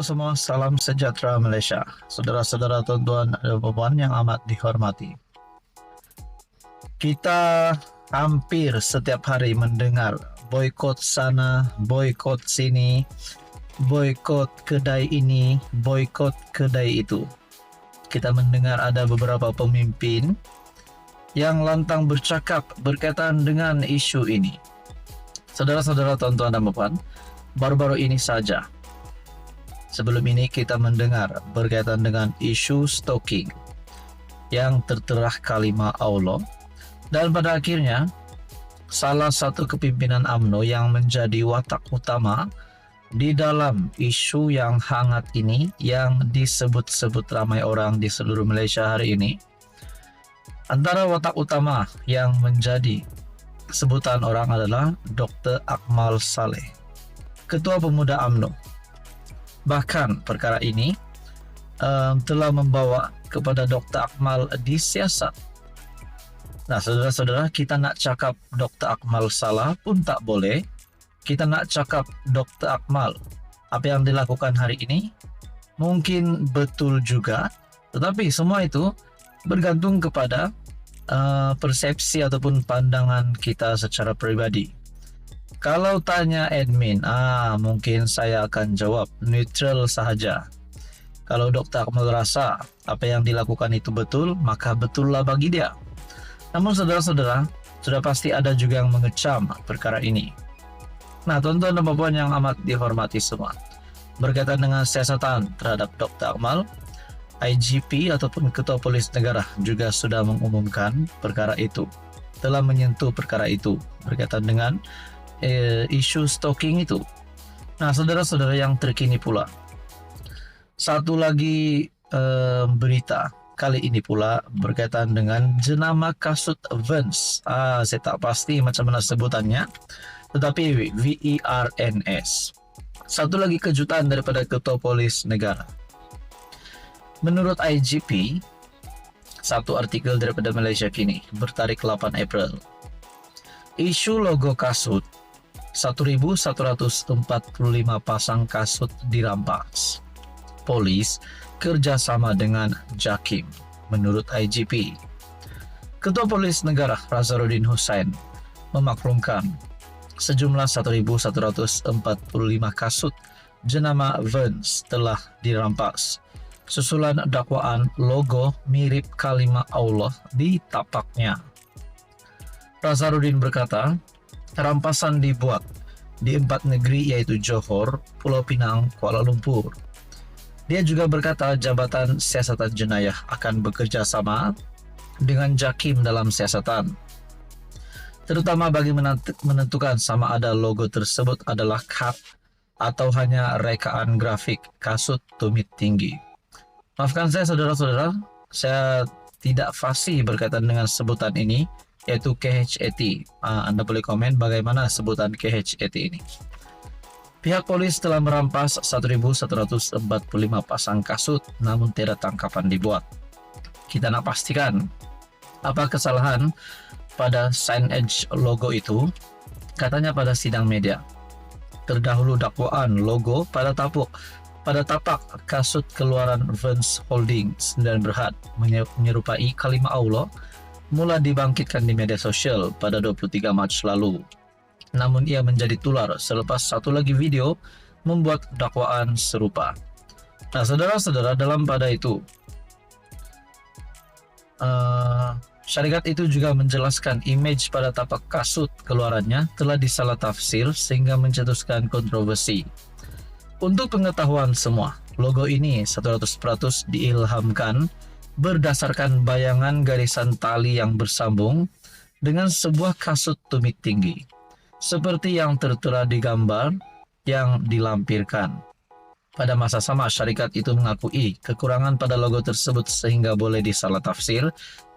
semua, salam sejahtera Malaysia. Saudara-saudara, tuan-tuan dan puan yang amat dihormati. Kita hampir setiap hari mendengar boikot sana, boikot sini, boikot kedai ini, boikot kedai itu. Kita mendengar ada beberapa pemimpin yang lantang bercakap berkaitan dengan isu ini. Saudara-saudara, tuan-tuan dan puan, baru-baru ini saja, sebelum ini kita mendengar berkaitan dengan isu stalking yang tertera kalimat Allah, dan pada akhirnya salah satu kepimpinan UMNO yang menjadi watak utama di dalam isu yang hangat ini yang disebut-sebut ramai orang di seluruh Malaysia hari ini, antara watak utama yang menjadi sebutan orang adalah Dr. Akmal Saleh, Ketua Pemuda UMNO. Bahkan perkara ini telah membawa kepada Dr. Akmal disiasat. Nah, saudara-saudara, kita nak cakap Dr. Akmal salah pun tak boleh. Kita nak cakap Dr. Akmal, apa yang dilakukan hari ini mungkin betul juga, tetapi semua itu bergantung kepada persepsi ataupun pandangan kita secara pribadi. Kalau tanya admin, mungkin saya akan jawab neutral sahaja. Kalau Dr. Akmal rasa apa yang dilakukan itu betul, maka betullah bagi dia. Namun saudara-saudara, sudah pasti ada juga yang mengecam perkara ini. Nah, tuan-tuan dan puan yang amat dihormati semua, berkaitan dengan siasatan terhadap Dr. Akmal, IGP ataupun Ketua Polis Negara juga sudah mengumumkan perkara itu, telah menyentuh perkara itu berkaitan dengan isu stalking itu. Nah, saudara-saudara yang terkini pula, satu lagi berita kali ini pula berkaitan dengan jenama kasut Vans. Saya tak pasti macam mana sebutannya, tetapi VERNS. Satu lagi kejutan daripada Ketua Polis Negara. Menurut IGP, satu artikel daripada Malaysia Kini bertarikh 8 April, isu logo kasut 1.145 pasang kasut dirampas. Polis kerjasama dengan JAKIM, menurut IGP. Ketua Polis Negara Razaruddin Hussain memaklumkan sejumlah 1.145 kasut jenama Vans telah dirampas susulan dakwaan logo mirip kalimat Allah di tapaknya. Razaruddin berkata, rampasan dibuat di 4 negeri yaitu Johor, Pulau Pinang, Kuala Lumpur. Dia juga berkata Jabatan Siasatan Jenayah akan bekerja sama dengan JAKIM dalam siasatan, terutama bagi menentukan sama ada logo tersebut adalah cut atau hanya rekaan grafik kasut tumit tinggi. Maafkan saya saudara-saudara, saya tidak fasih berkaitan dengan sebutan ini, yaitu KHAT. Anda boleh komen bagaimana sebutan KHAT ini. Pihak polis telah merampas 1.145 pasang kasut, namun tidak tangkapan dibuat. Kita nak pastikan apa kesalahan pada signage logo itu. Katanya pada sidang media, terdahulu dakwaan logo pada tapak kasut keluaran Vans Holdings dan Berhad menyerupai kalimat Allah mula dibangkitkan di media sosial pada 23 Mac lalu. Namun ia menjadi tular selepas satu lagi video membuat dakwaan serupa. Nah, saudara-saudara, dalam pada itu syarikat itu juga menjelaskan image pada tapak kasut keluarannya telah disalah tafsir sehingga mencetuskan kontroversi. Untuk pengetahuan semua, logo ini 100% diilhamkan berdasarkan bayangan garisan tali yang bersambung dengan sebuah kasut tumit tinggi, seperti yang tertera di gambar yang dilampirkan. Pada masa sama, syarikat itu mengakui kekurangan pada logo tersebut sehingga boleh disalah tafsir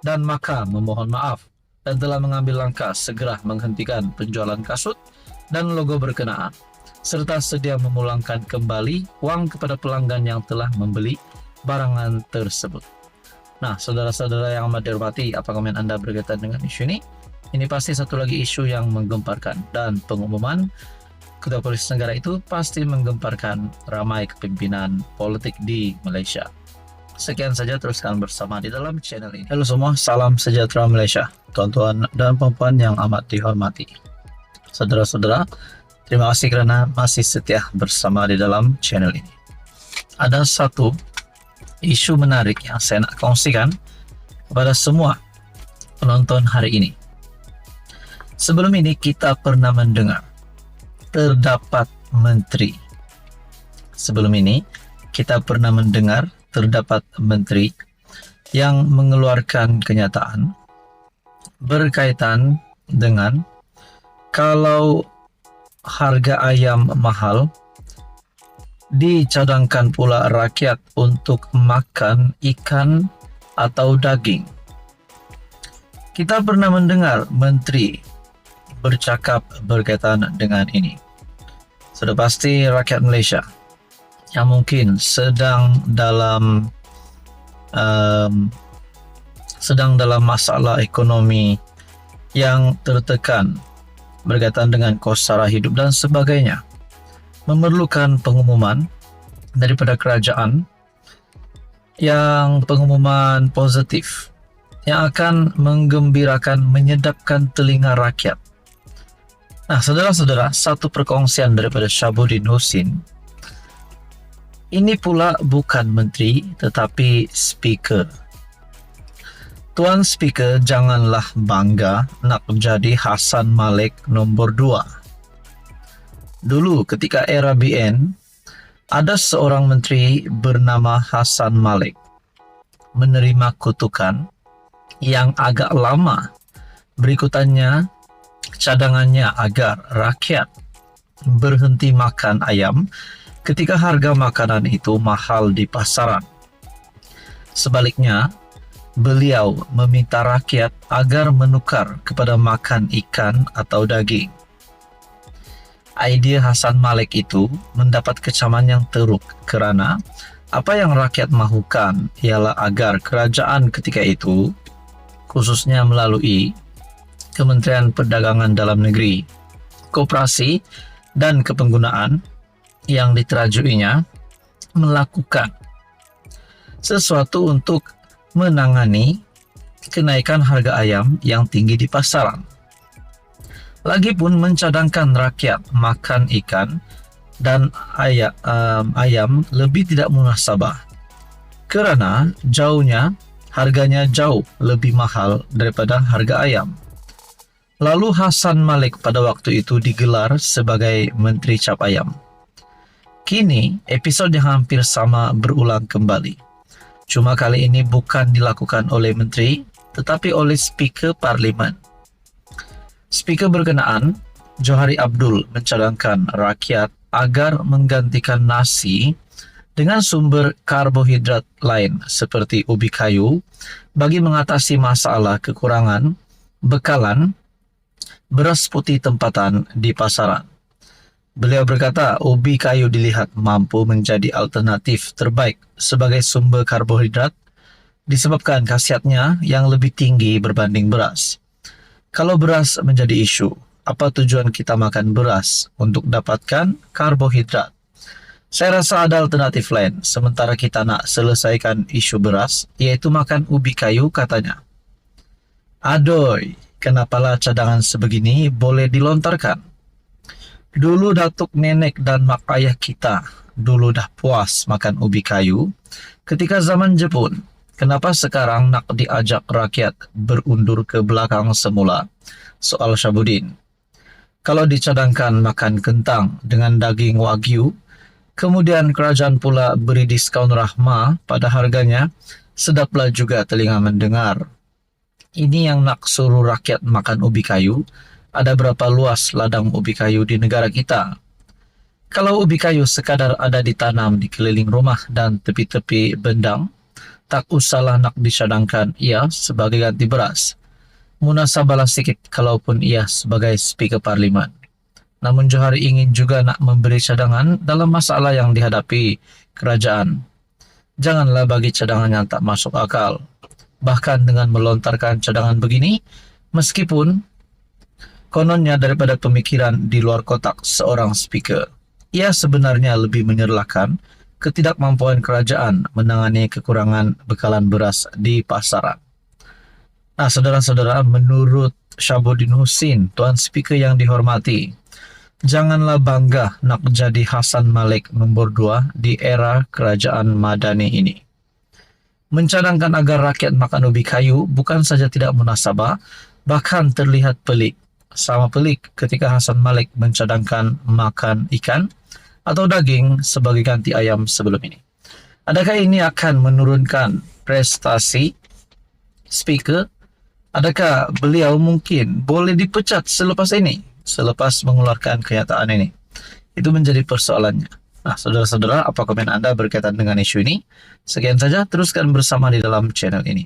dan maka memohon maaf dan telah mengambil langkah segera menghentikan penjualan kasut dan logo berkenaan, serta sedia memulangkan kembali uang kepada pelanggan yang telah membeli barangan tersebut. Nah, saudara-saudara yang amat dihormati, apa komen Anda berkaitan dengan isu ini? Ini pasti satu lagi isu yang menggemparkan, dan pengumuman Ketua Polisi Negara itu pasti menggemparkan ramai kepemimpinan politik di Malaysia. Sekian saja, teruskan bersama di dalam channel ini. Halo semua, salam sejahtera Malaysia. Tuan-tuan dan puan-puan yang amat dihormati. Saudara-saudara, terima kasih kerana masih setia bersama di dalam channel ini. Ada satu isu menarik yang saya nak kongsikan kepada semua penonton hari ini. Sebelum ini kita pernah mendengar terdapat menteri. Sebelum ini kita pernah mendengar terdapat menteri yang mengeluarkan kenyataan berkaitan dengan kalau harga ayam mahal, dicadangkan pula rakyat untuk makan ikan atau daging. Kita pernah mendengar menteri bercakap berkaitan dengan ini. Sudah pasti rakyat Malaysia yang mungkin sedang dalam masalah ekonomi yang tertekan berkaitan dengan kos sara hidup dan sebagainya, memerlukan pengumuman daripada kerajaan yang pengumuman positif yang akan menggembirakan, menyedapkan telinga rakyat. Nah, saudara-saudara, satu perkongsian daripada Syabuddin Husin. Ini pula bukan menteri tetapi speaker. Tuan Speaker, janganlah bangga nak menjadi Hassan Malik nombor 2. Dulu ketika era BN, ada seorang menteri bernama Hassan Malik menerima kutukan yang agak lama. Berikutannya, cadangannya agar rakyat berhenti makan ayam ketika harga makanan itu mahal di pasaran. Sebaliknya, beliau meminta rakyat agar menukar kepada makan ikan atau daging. Idea Hassan Malik itu mendapat kecaman yang teruk kerana apa yang rakyat mahukan ialah agar kerajaan ketika itu, khususnya melalui Kementerian Perdagangan Dalam Negeri, Koperasi dan Kepenggunaan yang diterajuinya, melakukan sesuatu untuk menangani kenaikan harga ayam yang tinggi di pasaran. Lagipun mencadangkan rakyat makan ikan dan ayam lebih tidak munasabah kerana harganya jauh lebih mahal daripada harga ayam. Lalu Hassan Malik pada waktu itu digelar sebagai Menteri Cap Ayam. Kini episod yang hampir sama berulang kembali. Cuma kali ini bukan dilakukan oleh menteri tetapi oleh Speaker Parlimen. Speaker berkenaan, Johari Abdul, mencadangkan rakyat agar menggantikan nasi dengan sumber karbohidrat lain seperti ubi kayu bagi mengatasi masalah kekurangan bekalan beras putih tempatan di pasaran. Beliau berkata ubi kayu dilihat mampu menjadi alternatif terbaik sebagai sumber karbohidrat disebabkan khasiatnya yang lebih tinggi berbanding beras. Kalau beras menjadi isu, apa tujuan kita makan beras? Untuk dapatkan karbohidrat. Saya rasa ada alternatif lain sementara kita nak selesaikan isu beras, iaitu makan ubi kayu, katanya. Adoy, kenapalah cadangan sebegini boleh dilontarkan? Dulu datuk nenek dan mak ayah kita dulu dah puas makan ubi kayu ketika zaman Jepun. Kenapa sekarang nak diajak rakyat berundur ke belakang semula? Soal Syabuddin. Kalau dicadangkan makan kentang dengan daging wagyu, kemudian kerajaan pula beri diskaun rahmah pada harganya, sedaplah juga telinga mendengar. Ini yang nak suruh rakyat makan ubi kayu. Ada berapa luas ladang ubi kayu di negara kita? Kalau ubi kayu sekadar ada ditanam di keliling rumah dan tepi-tepi bendang, tak usahlah nak dicadangkan ia sebagai ganti beras. Munasabahlah sikit kalaupun ia sebagai Speaker Parlimen. Namun Johari ingin juga nak memberi cadangan dalam masalah yang dihadapi kerajaan. Janganlah bagi cadangan yang tak masuk akal. Bahkan dengan melontarkan cadangan begini, meskipun Kononnya daripada pemikiran di luar kotak seorang speaker. Ia sebenarnya lebih menyerlakan ketidakmampuan kerajaan menangani kekurangan bekalan beras di pasaran. Nah, saudara-saudara, menurut Syabuddin Husin, Tuan Speaker yang dihormati, janganlah bangga nak jadi Hasan Malik nombor 2 di era kerajaan Madani ini. Mencadangkan agar rakyat makan ubi kayu bukan saja tidak munasabah, bahkan terlihat pelik. Sama pelik ketika Hasan Malik mencadangkan makan ikan atau daging sebagai ganti ayam sebelum ini. Adakah ini akan menurunkan prestasi speaker? Adakah beliau mungkin boleh dipecat selepas ini, selepas mengeluarkan kenyataan ini? Itu menjadi persoalannya. Nah, saudara-saudara, apa komen Anda berkaitan dengan isu ini? Sekian saja, teruskan bersama di dalam channel ini.